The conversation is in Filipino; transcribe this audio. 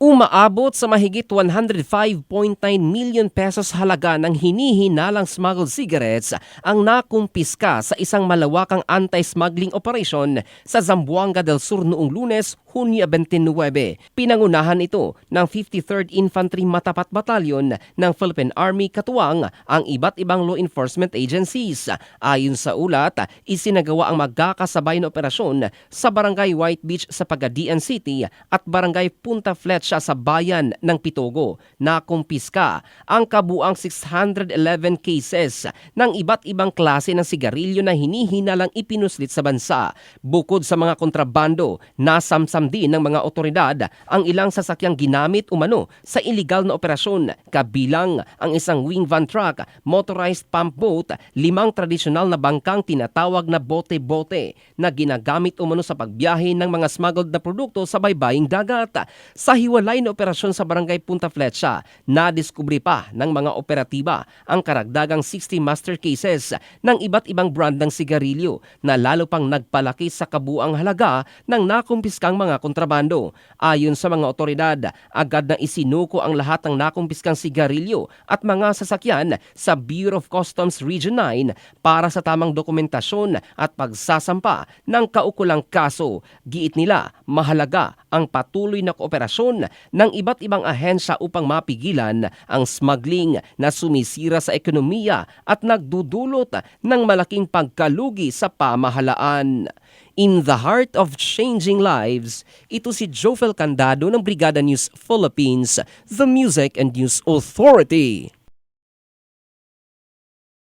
Umaabot sa mahigit 105.9 million pesos halaga ng hinihinalang smuggled cigarettes ang nakumpiska sa isang malawakang anti-smuggling operation sa Zamboanga del Sur noong Lunes, Hunyo 29. Pinangunahan ito ng 53rd Infantry Matapat Battalion ng Philippine Army katuwang ang iba't ibang law enforcement agencies. Ayon sa ulat, isinagawa ang magkakasabay na operasyon sa Barangay White Beach sa Pagadian City at Barangay Punta Fletcha sa bayan ng Pitogo. Nakumpiska ang kabuang 611 cases ng iba't ibang klase ng sigarilyo na hinihinalang ipinuslit sa bansa. Bukod sa mga kontrabando, nasamsam din ng mga otoridad ang ilang sasakyang ginamit umano sa iligal na operasyon, kabilang ang isang wing van truck, motorized pump boat, 5 tradisyonal na bangkang tinatawag na bote-bote na ginagamit umano sa pagbiyahe ng mga smuggled na produkto sa baybaying dagat. Sa hiwalay na operasyon sa Barangay Punta Fletcha, nadiskubre pa ng mga operatiba ang karagdagang 60 master cases ng iba't ibang brand ng sigarilyo na lalo pang nagpalaki sa kabuang halaga ng nakumpiskang mga kontrabando. Ayon sa mga otoridad, agad na isinuko ang lahat ng nakumpiskang sigarilyo at mga sasakyan sa Bureau of Customs Region 9 para sa tamang dokumentasyon at pagsasampa ng kaukulang kaso. Giit nila, mahalaga ang patuloy na kooperasyon ng iba't ibang ahensya upang mapigilan ang smuggling na sumisira sa ekonomiya at nagdudulot ng malaking pagkalugi sa pamahalaan. In the heart of changing lives, ito si Jofel Candado ng Brigada News Philippines, the Music and News Authority.